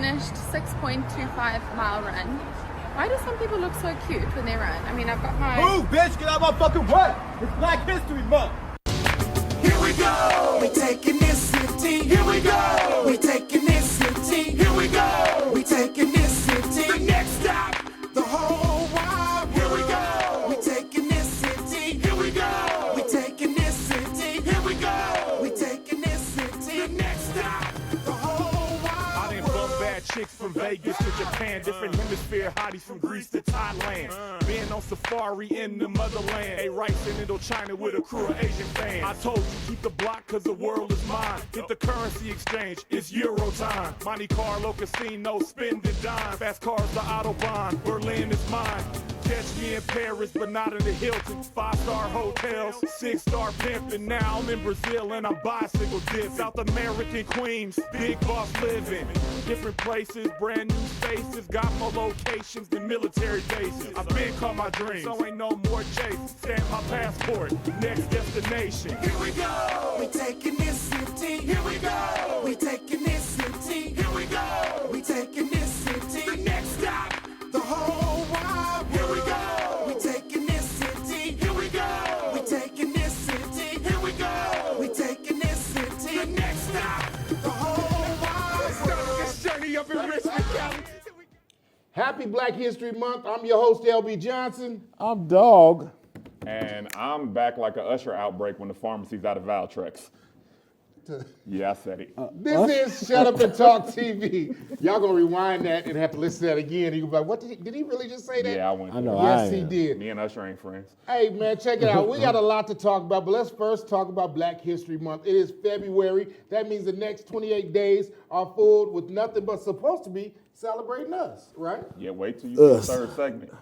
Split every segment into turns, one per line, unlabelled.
finished 6.25-mile run. Why do some people look so cute when they run? I mean, I've got my...
Move, bitch! Get out of my fucking way! It's Black History Month!
Here we go! We taking this city! Here we go! We taking this city! Here we go! We taking this city! The next stop! The whole wild world! Here we go! We taking this city! Here we go! We taking this city! Here we go! We taking this city! The next stop! The whole wild
I done bumped bad chicks from Vegas to Japan, different hemisphere hotties from Greece to Thailand. Been on safari in the motherland. A rice in Indochina with a crew of Asian fans. I told you keep the block cause the world is mine. Hit the currency exchange, it's Euro time. Monte Carlo casino, spend the dime. Fast cars to Autobahn, Berlin is mine. Catch me in Paris, but not in the Hilton. 5-star hotels, 6-star pimpin'. Now I'm in Brazil and I'm bicycle dipping. South American queens, big boss living. Different places, brand new faces. Got more locations than military bases. I've been caught my dreams, so ain't no more chase. Stamp my passport, next destination.
Here we go! We taking this city! Here we go! We taking this city! Here we go! We taking this city! The next stop! The whole wild world! Here we go! We taking this city! Here we go! We taking this city! Here we go! We taking this city! The next stop! The whole wild world!
This journey up in Richmond County.
Happy Black History Month. I'm your host, LB Johnson.
I'm Dog.
And I'm back like a Usher outbreak when the pharmacy's out of Valtrex. Yeah, I said it.
This is Shut Up and Talk TV. Y'all gonna rewind that and have to listen to that again. You gonna be like, what did he really just say that?
Yeah, I went.
I know.
Yes,
I
he
am.
did.
Me and Usher ain't friends.
Hey man, check it out. We got a lot to talk about, but let's first talk about Black History Month. It is February. That means the next 28 days are full with nothing but supposed to be celebrating us, right?
Yeah, wait till you see the
Us.
third segment.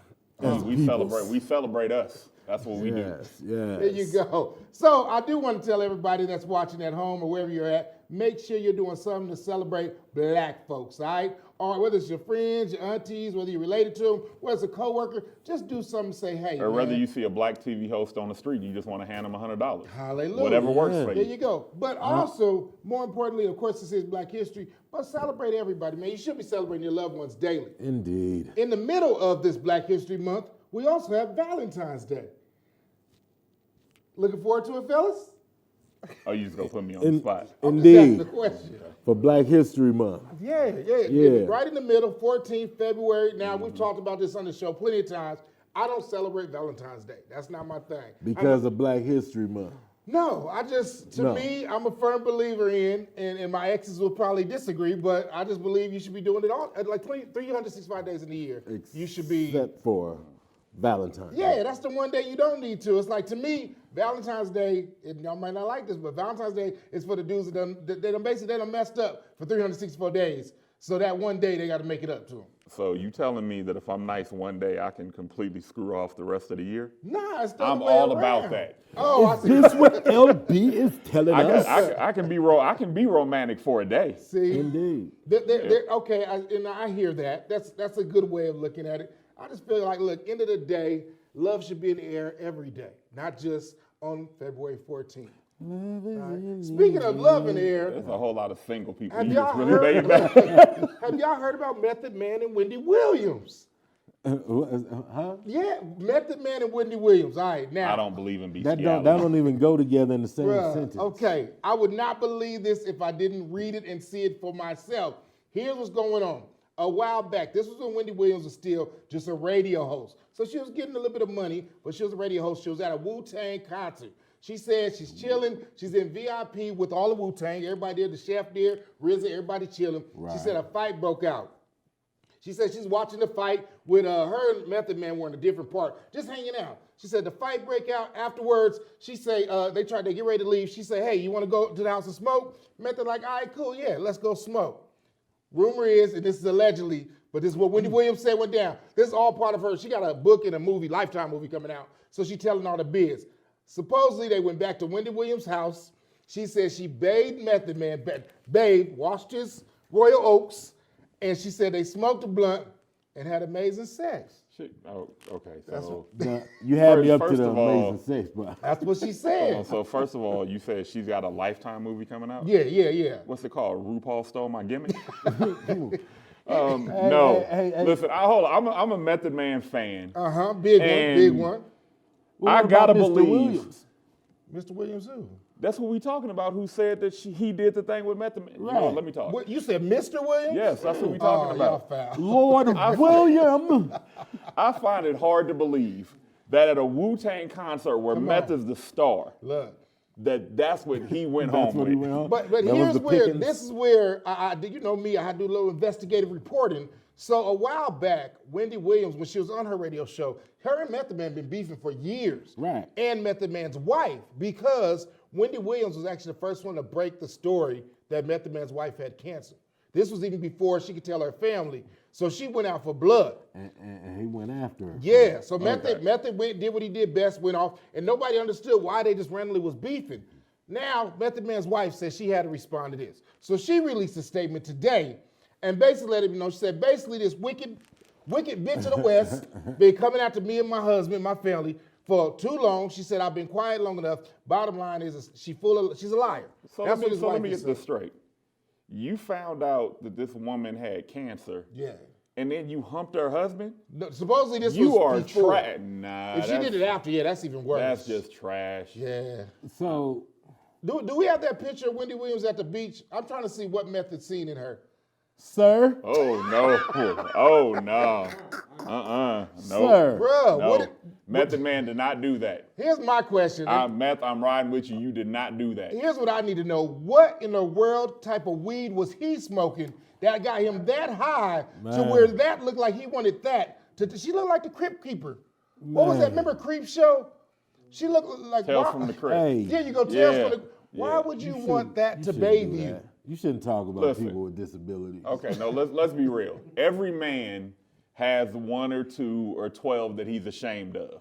We
peoples.
celebrate us. That's what we do.
Yes, yes.
There you go. So I do want to tell everybody that's watching at home or wherever you're at, make sure you're doing something to celebrate Black folks, all right? Or whether it's your friends, your aunties, whether you're related to them, whether it's a coworker, just do something to say, hey,
Or whether
man.
you see a Black TV host on the street, you just want to hand them $100.
Hallelujah.
Whatever works for
There
you.
you go. But also, more importantly, of course, this is Black History, but celebrate everybody, man. You should be celebrating your loved ones daily.
Indeed.
In the middle of this Black History Month, we also have Valentine's Day. Looking forward to it, fellas?
Oh, you just gonna put me on the spot.
I'm just asking
Indeed.
the question.
For Black History Month.
Yeah.
Yeah.
Right in the middle, 14th February. Now, we've talked about this on the show plenty of times. I don't celebrate Valentine's Day. That's not my thing.
Because of Black History Month.
No, to me, I'm a firm believer in, and my exes will probably disagree, but I just believe you should be doing it all, like 365 days in the year. You should be.
Except for Valentine's.
Yeah, that's the one day you don't need to. It's like, to me, Valentine's Day, and y'all might not like this, but Valentine's Day is for the dudes that done messed up for 364 days. So that one day they got to make it up to them.
So you telling me that if I'm nice one day, I can completely screw off the rest of the year?
Nah, it's the
I'm
other way
all
around.
about that.
Oh, I
Is
see.
this what LB is telling us?
I can be romantic for a day.
See?
Indeed.
Okay, I hear that. That's a good way of looking at it. I just feel like, look, end of the day, love should be in the air every day, not just on February 14th. Right. Speaking of love in the air,
There's a whole lot of single people.
have
You
y'all,
just really made
heard,
that.
have y'all heard about Method Man and Wendy Williams?
Huh?
Yeah, Method Man and Wendy Williams. All right, now.
I don't believe in
That
bestiality.
don't even go together in the same
Bruh,
sentence.
okay, I would not believe this if I didn't read it and see it for myself. Here's what's going on. A while back, this was when Wendy Williams was still just a radio host. So she was getting a little bit of money, but she was a radio host. She was at a Wu-Tang concert. She said she's chilling. She's in VIP with all the Wu-Tang. Everybody there, the chef there, RZA, everybody chilling.
Right.
She said a fight broke out. She said she's watching the fight with her and Method Man were in a different part, just hanging out. She said the fight break out. Afterwards, she say they get ready to leave. She say, hey, you want to go to the house and smoke? Method like, all right, cool, yeah, let's go smoke. Rumor is, and this is allegedly, but this is what Wendy Williams said went down. This is all part of her. She got a book and a movie, Lifetime movie coming out. So she telling all the biz. Supposedly they went back to Wendy Williams' house. She said she bathed Method Man, washed his Royal Oaks, and she said they smoked a blunt and had amazing sex.
Oh, okay. So
Now, you had me up to
First
the
of all-
amazing sex, but
That's what she said.
so first of all, you said she's got a Lifetime movie coming out?
Yeah.
What's it called? RuPaul Stole My Gimmick? No.
hey.
Listen, hold on. I'm a Method Man fan.
Big
And
one.
Well,
I
what
gotta
about Mr.
believe.
Williams?
Mr. Williams who?
That's what we talking about. Who said that he did the thing with Method Man? You know what,
Right.
let me talk.
What, you said Mr. Williams?
Yes, that's what we
Oh,
talking
y'all
about.
foul.
Lord William.
I find it hard to believe that at a Wu-Tang concert where Meth is the star,
Look.
that's what he went
That's
home
what
with.
he went on.
But
That was
here's
the
where,
pickings.
this is where, you know me, I do a little investigative reporting. So a while back, Wendy Williams, when she was on her radio show, her and Method Man been beefing for years.
Right.
And Method Man's wife, because Wendy Williams was actually the first one to break the story that Method Man's wife had cancer. This was even before she could tell her family. So she went out for blood.
And he went after her.
Yeah, so Method did what he did best, went off, and nobody understood why they just randomly was beefing. Now, Method Man's wife says she had to respond to this. So she released a statement today and basically let him know, she said, basically this wicked bitch of the West been coming after me and my husband, my family, for too long. She said, I've been quiet long enough. Bottom line is she's a liar.
So
That's
let
what his wife
me
is
get
saying.
this straight. You found out that this woman had cancer,
Yeah.
and then you humped her husband?
No, supposedly this
You
was
are
before.
trash. Nah,
If she did it after, yeah, that's even worse.
that's just trash.
Yeah.
So,
Do we have that picture of Wendy Williams at the beach? I'm trying to see what Method seen in her.
sir,
Oh no. Oh no. No.
sir.
Bruh,
No.
what?
Method Man did not do that.
Here's my question.
Meth, I'm riding with you. You did not do that.
Here's what I need to know. What in the world type of weed was he smoking that got him that high to
Man.
where that looked like he wanted that? She looked like the Crypt Keeper. What was that?
Man.
Remember Creep Show? She looked like
Tales
why-
from the Crypt.
Hey,
There you go. Tales
Yeah,
from the. Why
yeah.
would you,
you
want that to
shouldn't
bathe
do
you?
that. You shouldn't talk about
Listen.
people with disabilities.
Okay, no, let's be real. Every man has 1 or 2 or 12 that he's ashamed of.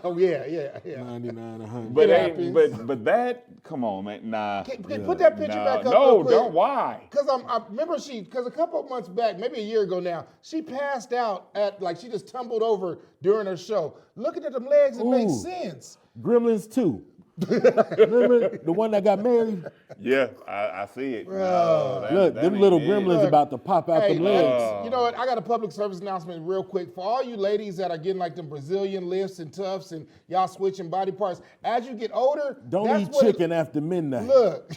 Oh yeah.
99, 100.
But
It
ain't,
happens.
but that, come on, man, nah.
Put that picture
nah.
back up.
No,
real quick.
don't. Why?
Because I remember because a couple of months back, maybe a year ago now, she passed out she just tumbled over during her show. Looking at them legs, it makes
Ooh.
sense.
Gremlins 2. Remember the one that got married?
Yeah, I see it. No, that-
Look,
that
them
ain't
little
it.
gremlins
Look,
about to pop out
Hey,
them legs.
you know what? I got a public service announcement real quick. For all you ladies that are getting like them Brazilian lifts and tufts and y'all switching body parts, as you get older,
Don't
that's
eat
what
chicken after midnight.
Look,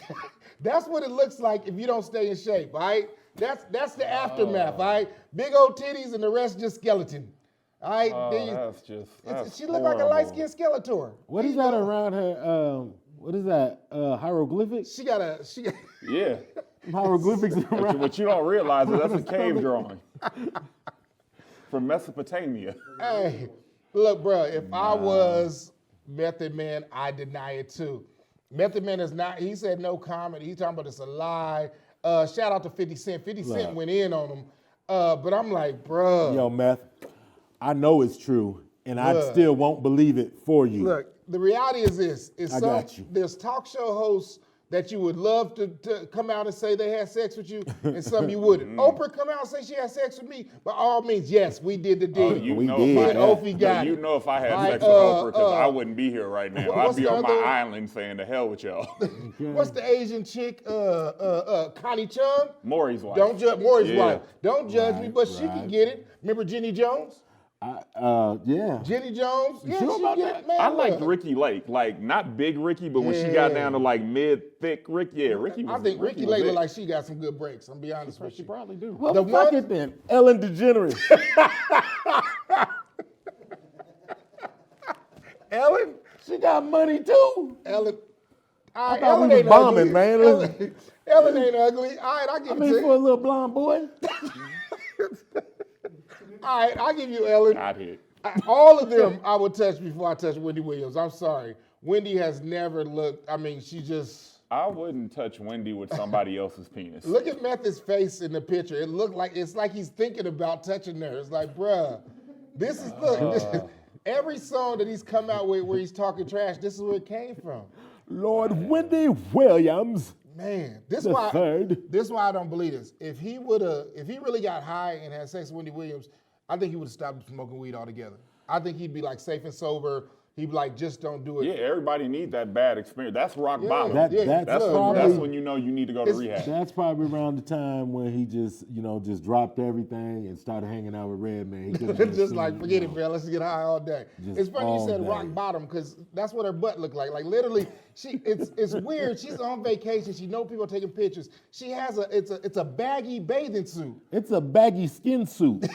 that's what it looks like if you don't stay in shape, all right? That's the aftermath, all right? Big old titties and the rest just skeleton. All right? Then you-
That's just. That's
she looked like a
horrible.
light-skinned Skeletor.
What is that around her? What is that? Hieroglyphics?
She got
Yeah,
Hieroglyphics around.
but you don't realize that that's a cave drawing from Mesopotamia.
hey, look, bro, if I was Method Man, I deny it too. Method Man is not, he said no comment. He's talking about it's a lie. Shout out to 50 Cent. 50 Cent
Look.
went in on him. But I'm like, bro.
Yo, Meth, I know it's true, and I
Look.
still won't believe it for you.
Look, the reality is this:
I got you.
there's talk show hosts that you would love to come out and say they had sex with you, and some you wouldn't. Oprah come out and say she had sex with me. By all means, yes, we did the
Oh,
deed.
you
We
know
did.
if I
Yeah, Opie
had,
got
you
it.
know if I had
Right,
sex with Oprah, because I wouldn't be here right now.
what's
I'd be
the
on my
other one?
island saying the hell with y'all.
What's the Asian chick? Connie Chung.
Maury's wife.
Don't judge Maury's
Yeah.
wife. Don't judge me, but she can
right.
get it. Remember Jenny Jones?
Yeah.
Jenny Jones? Yeah,
sure
she
about
get
that?
it, man.
I liked
look.
Ricky Lake, like not big Ricky, but when she got
Yeah.
down to like mid-thick Ricky, yeah, Ricky was.
I think Ricky
was
Lake
it.
look like she got some good breaks. I'm be honest with
She
you.
probably do.
Well,
The
fuck
one-
it then. Ellen DeGeneres.
Ellen?
she got money too.
Ellen. All right,
thought
Ellen
we was
ain't
bombing,
ugly.
man.
Ellen ain't ugly. All right, I'll give
I
it
mean,
to
for a
you.
little blonde boy.
All right, I'll give you Ellen.
Got hit.
All of them I would touch before I touch Wendy Williams. I'm sorry. Wendy has never looked, I mean, she just,
I wouldn't touch Wendy with somebody else's penis.
look at Method's face in the picture. It looked like, it's like he's thinking about touching her. It's like, bruh, this is, look, every song that he's come out with where he's talking trash, this is where it came from.
Lord Wendy Williams.
Man, this
The
why
third.
this is why I don't believe this. If he really got high and had sex with Wendy Williams, I think he would have stopped smoking weed altogether. I think he'd be like safe and sober. he'd be like, just don't do it.
Yeah, everybody need that bad experience. That's rock bottom.
That-
Yeah,
that's
That's when you know you need to go to rehab.
That's probably around the time when he just, just dropped everything and started hanging out with Redman. He could've been
just
seen,
like, forget it, man. Let's get high all day.
Just
It's funny you
all
said
day.
rock bottom because that's what her butt looked like. Like literally, it's weird. She's on vacation. She know people are taking pictures. She has it's a baggy bathing suit.
It's a baggy skin suit.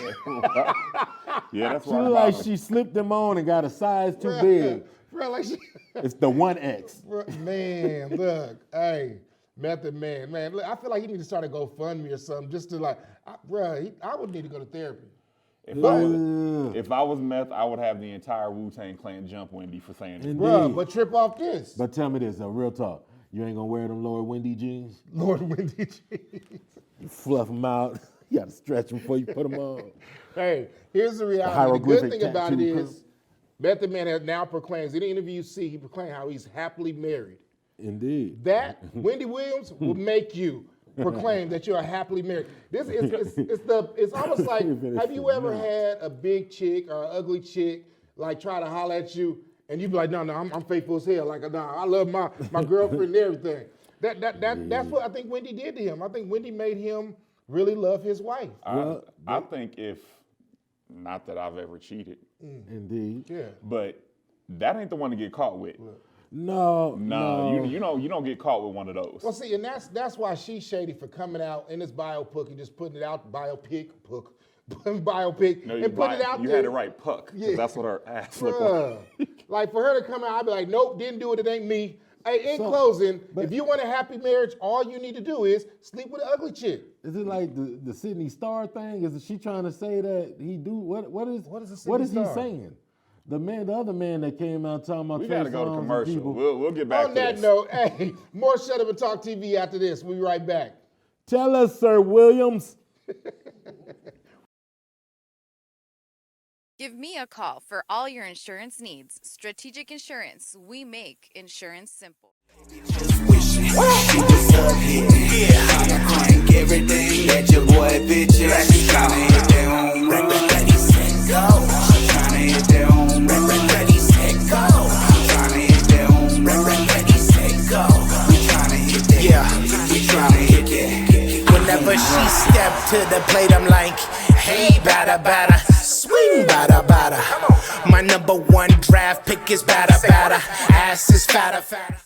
Yeah, that's
She
rock
look like
bottom.
she slipped them on and got a size too big.
Bro, like she,
It's the 1X.
man, look, hey, Method Man, look, I feel like he need to start a GoFundMe or something just to like, I would need to go to therapy.
If I was meth, I would have the entire Wu-Tang Clan jump Wendy for saying it.
Bruh,
Indeed.
but trip off this.
But tell me this, real talk. You ain't gonna wear them Lord Wendy jeans?
Lord Wendy G.
You fluff them out. You gotta stretch them before you put them on.
Hey, here's the reality. The
hieroglyphic
good thing about it
tattoo
is, Method Man has now proclaims, in the interview you see, he proclaimed how he's happily married.
Indeed.
That, Wendy Williams, will make you proclaim that you're happily married. This is it's almost like, have you ever had a big chick or an ugly chick like try to holler at you and you be like, no, I'm faithful as hell. Like, no, I love my girlfriend and everything. That's what I think Wendy did to him. I think Wendy made him really love his wife.
I think not that I've ever cheated,
Indeed.
Yeah.
but that ain't the one to get caught with.
No.
You don't get caught with one of those.
Well, see, and that's why she's shady for coming out in this biopic and just putting it out, biopic, and putting it out
You
there.
had it right, puck. 'Cause
Yeah.
that's what her ass looked like.
Like for her to come out, I'd be like, nope, didn't do it, it ain't me. Hey, in closing, if you want a happy marriage, all you need to do is sleep with an ugly chick.
Is it like the Sydney Star thing? Is she trying to say that he do what is
the
what is
Sydney
he
Star?
saying? The other man that came out talking about
We
Trey
gotta go to
Songz and
commercial.
people.
We'll get back
On
to
that
this.
note, hey, more Shut Up and Talk TV after this. We'll be right back.
Tell us, Sir Williams.
Give me a call for all your insurance needs. Strategic Insurance. We make insurance simple.
Everything that your boy bitches tryna hit their home run. Ready, set, go. Tryna hit their home run. Ready, set, go. Tryna hit their home run. Ready, set, go. We tryna hit that. Yeah, we tryna hit that. Whenever she step to the plate, I'm like, hey, batter, batter, swing, batter, batter. My number one draft pick is batter, batter. Ass is fatter, fatter.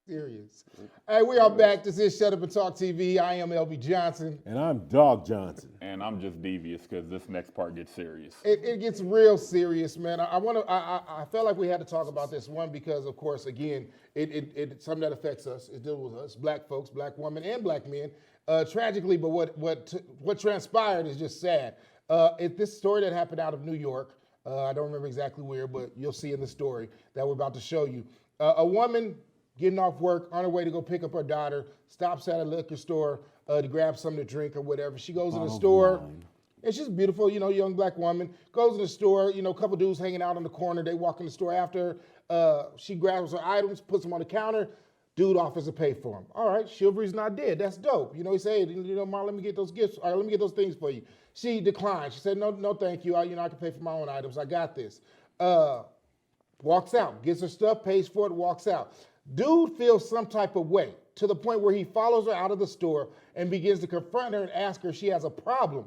Serious. Hey, we are back. This is Shut Up and Talk TV. I am LB Johnson.
And I'm Dog Johnson.
And I'm just devious because this next part gets serious.
It gets real serious, man. I felt like we had to talk about this one because, of course, again, it's something that affects us. It deals with us, black folks, black women, and black men. Tragically, but what transpired is just sad. This story that happened out of New York. I don't remember exactly where, but you'll see in the story that we're about to show you. A woman getting off work on her way to go pick up her daughter, stops at a liquor store to grab something to drink or whatever. She goes in the store. And she's beautiful, young black woman. Goes in the store, a couple dudes hanging out on the corner. They walk in the store after her. She grabs her items, puts them on the counter. Dude offers to pay for them. All right, chivalry's not dead. That's dope. He say, Mom, let me get those gifts. All right, let me get those things for you. She declined. She said, no, thank you. I can pay for my own items. I got this. Walks out, gets her stuff, pays for it, walks out. Dude feels some type of way to the point where he follows her out of the store and begins to confront her and ask her if she has a problem.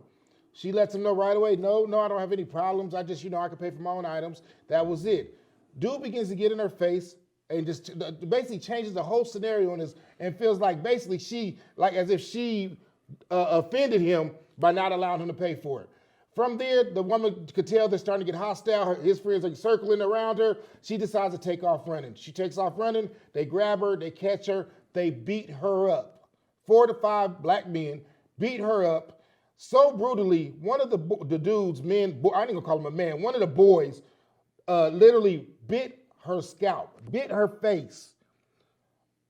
She lets him know right away, no, I don't have any problems. I just, I can pay for my own items. That was it. Dude begins to get in her face and just basically changes the whole scenario and feels like basically as if she offended him by not allowing him to pay for it. From there, the woman could tell they're starting to get hostile. His friends are circling around her. She decides to take off running. She takes off running. They grab her. They catch her. They beat her up. 4 to 5 black men beat her up, so brutally. One of the dudes, men, I ain't gonna call him a man. One of the boys literally bit her scalp, bit her face.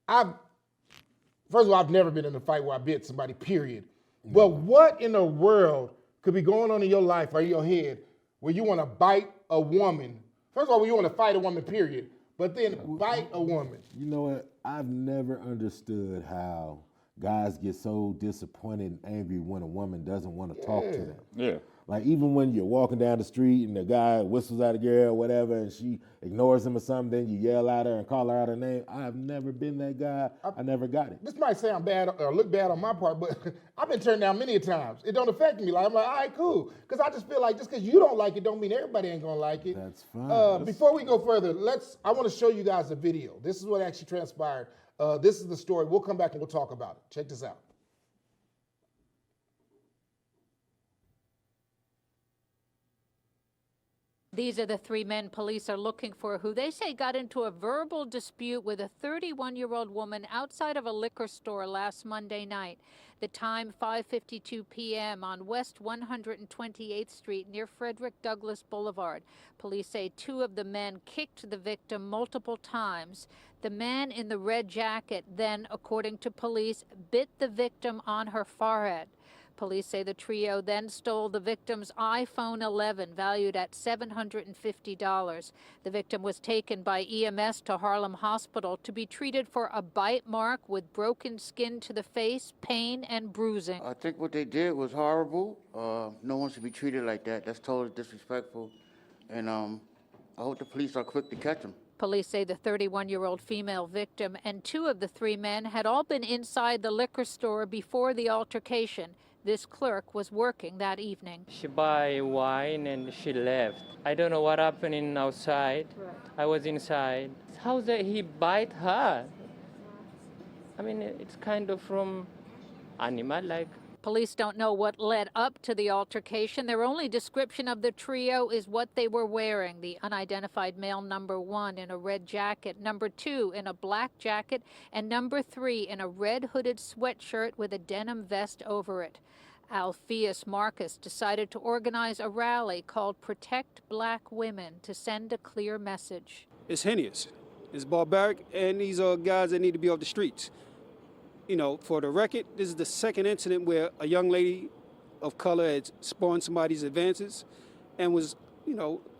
First of all, I've never been in a fight where I bit somebody, period. But what in the world could be going on in your life or in your head where you want to bite a woman? First of all, you want to fight a woman, period. But then bite a woman.
You know what? I've never understood how guys get so disappointed and angry when a woman doesn't want to talk to them.
Yeah.
Like even when you're walking down the street and the guy whistles at a girl or whatever and she ignores him or something, then you yell at her and call her out her name. I've never been that guy. I never got it.
This might sound bad or look bad on my part, but I've been turned down many times. It don't affect me. Like I'm like, all right, cool. Because I just feel like just because you don't like it don't mean everybody ain't gonna like it.
That's fine.
Before we go further, I want to show you guys a video. This is what actually transpired. This is the story. We'll come back and we'll talk about it. Check this out.
These are the three men police are looking for who they say got into a verbal dispute with a 31-year-old woman outside of a liquor store last Monday night. The time, 5:52 p.m. on West 128th Street near Frederick Douglass Boulevard. Police say two of the men kicked the victim multiple times. The man in the red jacket then, according to police, bit the victim on her forehead. Police say the trio then stole the victim's iPhone 11, valued at $750. The victim was taken by EMS to Harlem Hospital to be treated for a bite mark with broken skin to the face, pain, and bruising.
I think what they did was horrible. No one should be treated like that. That's totally disrespectful. And I hope the police are quick to catch them.
Police say the 31-year-old female victim and two of the three men had all been inside the liquor store before the altercation. This clerk was working that evening.
She buy wine and she left. I don't know what happening outside. Right. I was inside. How did he bite her? I mean, it's kind of from animal-like.
Police don't know what led up to the altercation. Their only description of the trio is what they were wearing. The unidentified male number 1 in a red jacket, number 2 in a black jacket, and number 3 in a red hooded sweatshirt with a denim vest over it. Alpheus Marcus decided to organize a rally called Protect Black Women to send a clear message.
It's heinous, it's barbaric, and these are guys that need to be off the streets. You know, for the record, this is the second incident where a young lady of color had spawned somebody's advances and was,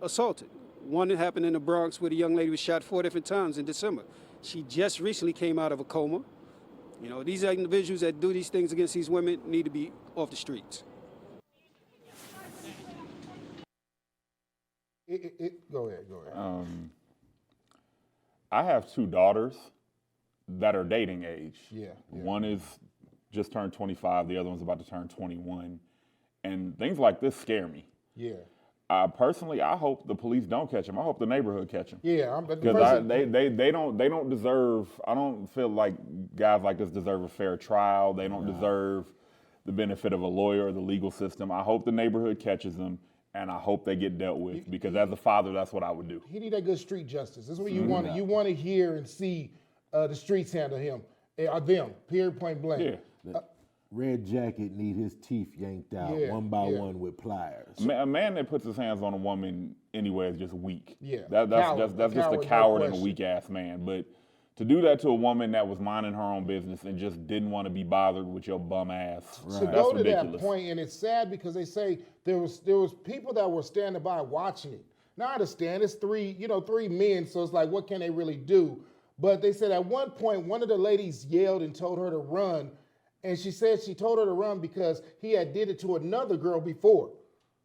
assaulted. One that happened in the Bronx where the young lady was shot 4 different times in December. She just recently came out of a coma. You know, these individuals that do these things against these women need to be off the streets.
Go ahead.
I have 2 daughters that are dating age.
Yeah.
One is just turned 25, the other one's about to turn 21. And things like this scare me.
Yeah.
Personally, I hope the police don't catch them. I hope the neighborhood catch them.
Yeah,
because they don't deserve. I don't feel like guys like this deserve a fair trial. They don't deserve the benefit of a lawyer or the legal system. I hope the neighborhood catches them, and I hope they get dealt with. Because as a father, that's what I would do.
He need that good street justice. This is what you want. You want to hear and see the streets handle him, them. Period. Point blank.
Yeah.
Red jacket need his teeth yanked out one by one with pliers.
A man that puts his hands on a woman anyway is just weak.
Yeah,
that's just a coward and a weak ass man. But to do that to a woman that was minding her own business and just didn't want to be bothered with your bum ass,
to go to that point, and it's sad because they say there was people that were standing by watching it. Now I understand it's three men, so it's like what can they really do? But they said at one point one of the ladies yelled and told her to run. And she said she told her to run because he had did it to another girl before.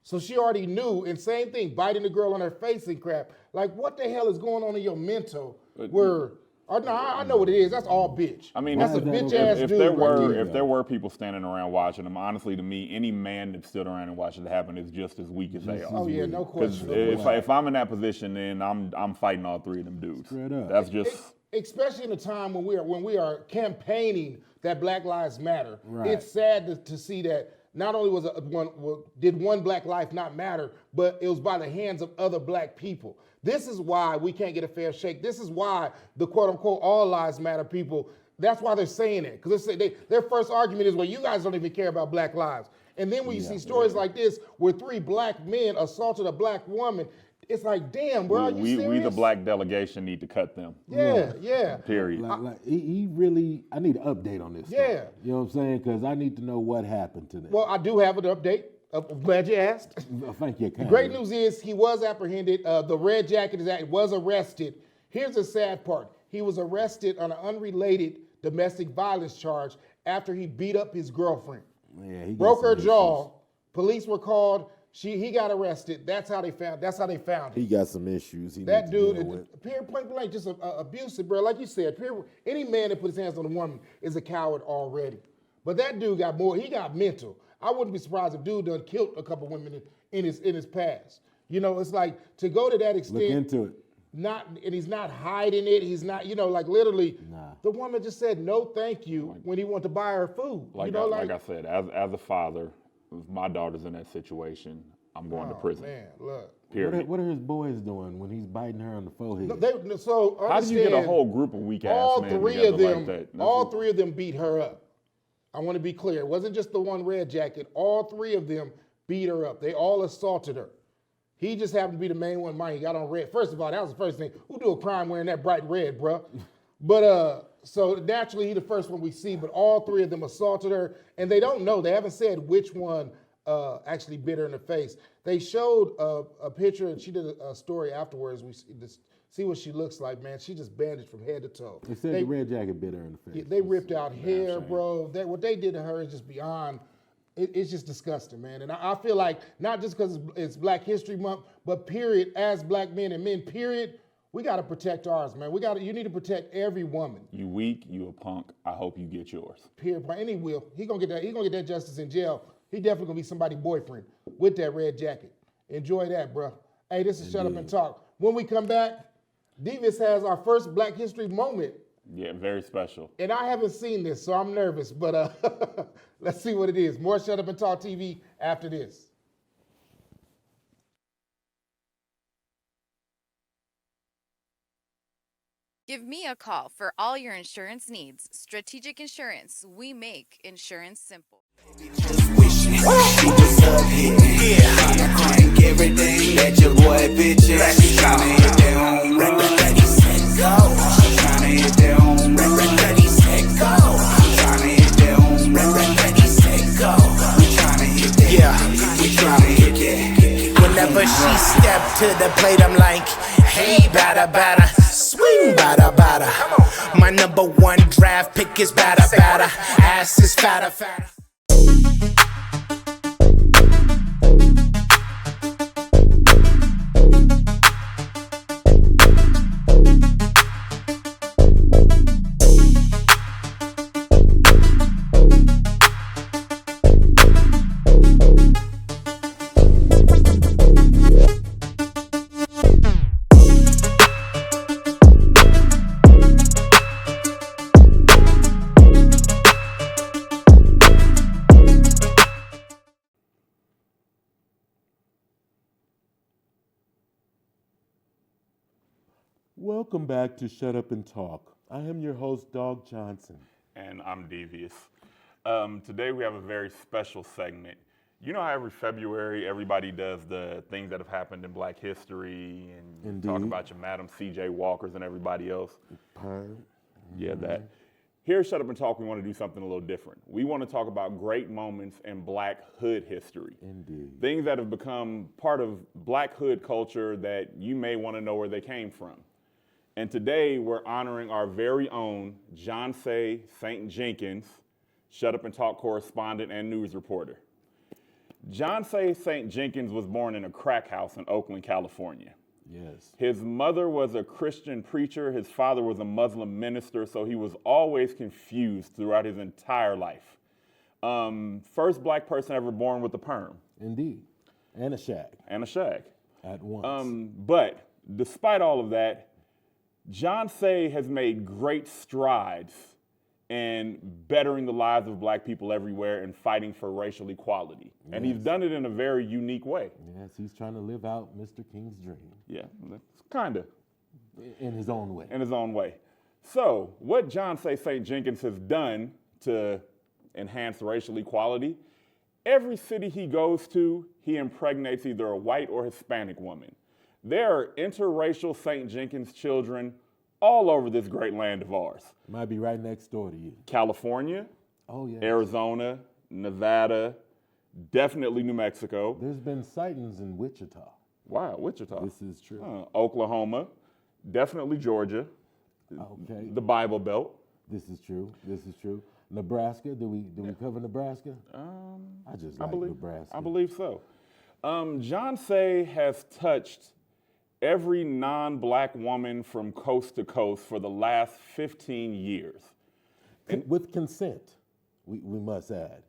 So she already knew, and same thing, biting the girl on her face and crap. Like, what the hell is going on in your mental I know what it is. That's all bitch.
I mean,
that's a bitch-ass dude.
If there were people standing around watching them, honestly, to me, any man that stood around and watched it happen is just as weak as they are.
Oh, yeah, no question.
If I'm in that position, then I'm fighting all 3 of them dudes.
Straight up.
That's just...
Especially in a time when we are campaigning that Black Lives Matter.
Right.
It's sad to see that not only did one black life not matter, but it was by the hands of other black people. This is why we can't get a fair shake. This is why the quote-unquote all lives matter people, that's why they're saying it. Because their first argument is, well, you guys don't even care about black lives. And then when you see stories like this, where 3 black men assaulted a black woman, it's like, damn, bro, are you serious?
We the black delegation need to cut them.
Yeah.
Period.
Like he really, I need an update on this.
Yeah.
Stuff. You know what I'm saying? Because I need to know what happened to them.
Well, I do have an update. I'm glad you asked.
Thank you.
The great news is he was apprehended. The Red Jacket was arrested. Here's the sad part. He was arrested on an unrelated domestic violence charge after he beat up his girlfriend.
Yeah, he
broke her jaw. Police were called. He got arrested. That's how they found him.
He got some issues.
That dude, point blank, just abusive, bro. Like you said, any man that puts his hands on a woman is a coward already. But that dude got more. He got mental. I wouldn't be surprised if dude done killed a couple women in his past. You know, it's like to go to that extent.
Look into it.
And he's not hiding it. He's not, like literally. The woman just said no, thank you when he wanted to buy her food.
Like I said, as a father, if my daughter's in that situation, I'm going to prison.
Man, look.
Period.
What are his boys doing when he's biting her on the forehead?
How do you get a whole group of weak ass men together like that?
All 3 of them beat her up. I want to be clear. It wasn't just the one Red Jacket. All 3 of them beat her up. They all assaulted her. He just happened to be the main one. Mine, he got on red. First of all, that was the first thing. Who do a crime wearing that bright red, bro? But so naturally, he the first one we see. But all 3 of them assaulted her, and they don't know. They haven't said which one actually bit her in the face. They showed a picture, and she did a story afterwards. We see what she looks like, man. She just bandaged from head to toe.
They said the Red Jacket bit her in the face.
They ripped out hair, bro. What they did to her is just beyond. It's just disgusting, man. And I feel like not just because it's Black History Month, but period, as black men and men, period, we got to protect ours, man. You need to protect every woman.
You weak, you a punk. I hope you get yours.
Period. And he will. He gonna get that justice in jail. He definitely gonna be somebody's boyfriend with that Red Jacket. Enjoy that, bro. Hey, this is Shut Up and Talk. When we come back, Devious has our first Black History moment.
Yeah, very special.
And I haven't seen this, so I'm nervous, but let's see what it is. More Shut Up and Talk TV after this.
Give me a call for all your insurance needs. Strategic Insurance. We make insurance simple.
Everything that your boy bitches. She tryna hit that home run. Ready, set, go. She tryna hit that home run. Ready, set, go. She tryna hit that home run. Ready, set, go. We tryna hit that. Yeah, we tryna hit that. Whenever she step to the plate, I'm like, hey, batter, batter. Swing, batter, batter. My number 1 draft pick is batter, batter. Ass is fatter, fatter.
Welcome back to Shut Up and Talk. I am your host, Dog Johnson.
And I'm Devious. Today we have a very special segment. You know how every February everybody does the things that have happened in Black history and talk about your Madam C.J. Walkers and everybody else? Yeah, that. Here at Shut Up and Talk, we want to do something a little different. We want to talk about great moments in Black hood history.
Indeed.
Things that have become part of Black hood culture that you may want to know where they came from. And today we're honoring our very own Johnsay St. Jenkins, Shut Up and Talk correspondent and news reporter. Johnsay St. Jenkins was born in a crack house in Oakland, California.
Yes.
His mother was a Christian preacher. His father was a Muslim minister, so he was always confused throughout his entire life. First black person ever born with a perm.
Indeed. And a shag.
And a shag.
At once.
But despite all of that, Johnsay has made great strides in bettering the lives of black people everywhere and fighting for racial equality. Yes. And he's done it in a very unique way.
Yes, he's trying to live out Mr. King's dream.
Yeah, kind of.
In his own way.
In his own way. So what Johnsay St. Jenkins has done to enhance racial equality Every city he goes to, he impregnates either a white or Hispanic woman. There are interracial St. Jenkins children all over this great land of ours.
Might be right next door to you.
California,
Oh, yeah.
Arizona, Nevada, definitely New Mexico.
There's been sightings in Wichita.
Wow, Wichita.
This is true.
Oklahoma, definitely Georgia.
Okay.
The Bible Belt.
This is true. This is true. Nebraska. Did we cover Nebraska? I just like Nebraska.
I believe so. John Say has touched every non-black woman from coast to coast for the last 15 years.
With consent, we must add.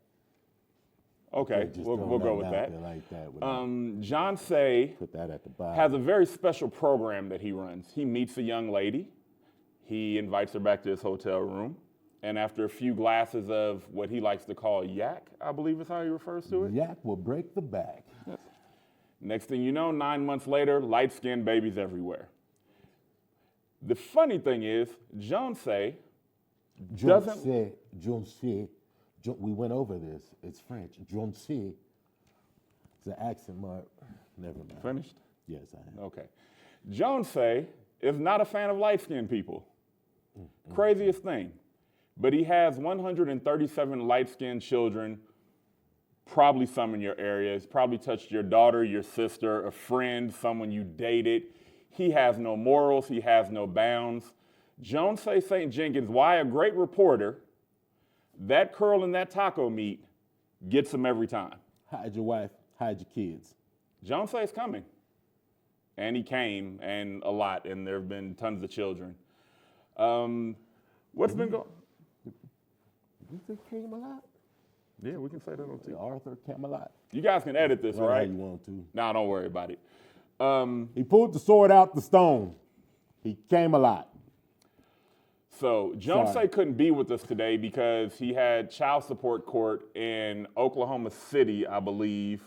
Okay,
Just
we'll
throw
go with
nothing out
that.
there like that without-
John Say
Put that at the bottom.
has a very special program that he runs. He meets a young lady, he invites her back to his hotel room, and after a few glasses of what he likes to call yak, I believe is how he refers to it.
Yak will break the back.
Next thing you know, 9 months later, light-skinned babies everywhere. The funny thing is, John Say doesn't...
We went over this. It's French. John Say. It's an accent mark. Never mind.
Finished?
Yes, I am.
Okay. John Say is not a fan of light-skinned people. Craziest thing. But he has 137 light-skinned children, probably some in your area. It's probably touched your daughter, your sister, a friend, someone you dated. He has no morals. He has no bounds. Joan Say St. Jenkins, why a great reporter, that curl in that taco meat gets him every time.
Hide your wife, hide your kids.
Joan Say's coming. And he came, and a lot, and there have been tons of children. What's been going on?
You think Camelot?
Yeah, we can say that on TV.
Arthur Camelot.
You guys can edit this,
Right how
right?
you want to.
Nah, don't worry about it.
He pulled the sword out the stone. He came a lot.
So Joan
Sorry.
Say couldn't be with us today because he had child support court in Oklahoma City, I believe,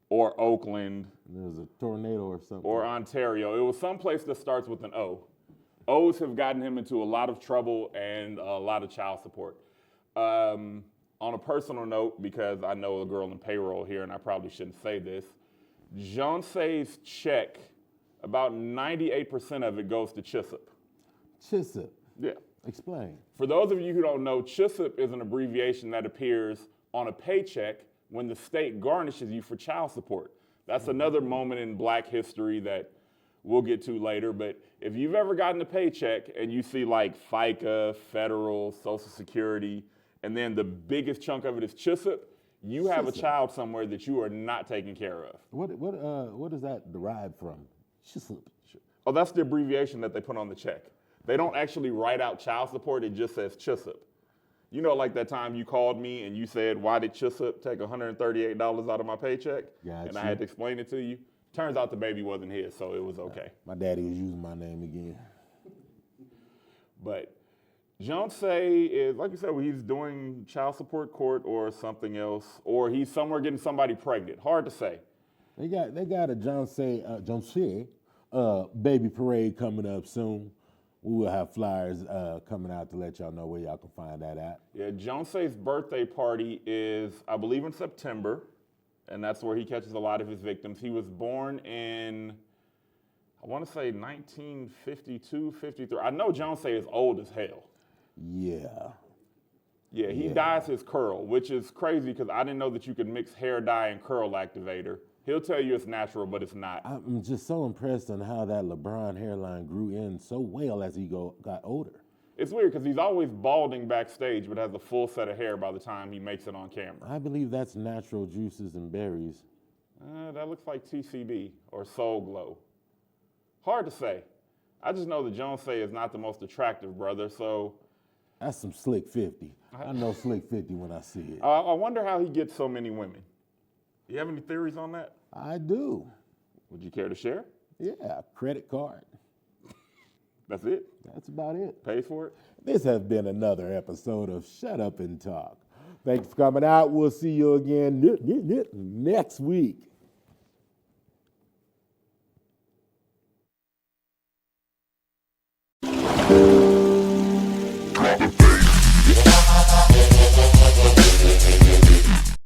or Oakland,
There was a tornado or something.
or Ontario. It was someplace that starts with an O. O's have gotten him into a lot of trouble and a lot of child support. On a personal note, because I know a girl in payroll here and I probably shouldn't say this, Joan Say's check, about 98% of it goes to CHSUP.
Chissup.
Yeah.
Explain.
For those of you who don't know, CHSUP is an abbreviation that appears on a paycheck when the state garnishes you for child support. That's another moment in Black history that we'll get to later. But if you've ever gotten a paycheck and you see like FICA, federal, Social Security, and then the biggest chunk of it is CHSUP, you have a child somewhere that you are not taking care of.
What does that derive from? Chissup.
Oh, that's the abbreviation that they put on the check. They don't actually write out child support, it just says CHSUP. You know, like that time you called me and you said, why did CHSUP take $138 out of my paycheck? And I had to explain it to you. Turns out the baby wasn't his, so it was okay.
My daddy was using my name again.
But Joan Say is, like you said, he's doing child support court or something else, or he's somewhere getting somebody pregnant. Hard to say.
They got a John Say baby parade coming up soon. We will have flyers coming out to let y'all know where y'all can find that at.
Yeah, Joan Say's birthday party is, I believe, in September, and that's where he catches a lot of his victims. He was born in, I want to say 1952, 53. I know Joan Say is old as hell.
Yeah.
Yeah, he dyes his curl, which is crazy because I didn't know that you could mix hair dye and curl activator. He'll tell you it's natural, but it's not.
I'm just so impressed on how that LeBron hairline grew in so well as he got older.
It's weird because he's always balding backstage, but has a full set of hair by the time he makes it on camera.
I believe that's natural juices and berries.
That looks like TCB or Soul Glow. Hard to say. I just know that Joan Say is not the most attractive brother, so.
That's some slick 50. I know slick 50 when I see it.
I wonder how he gets so many women. You have any theories on that?
I do.
Would you care to share?
Yeah, credit card.
That's it?
That's about it.
Pay for it?
This has been another episode of Shut Up and Talk. Thanks for coming out. We'll see you again next week.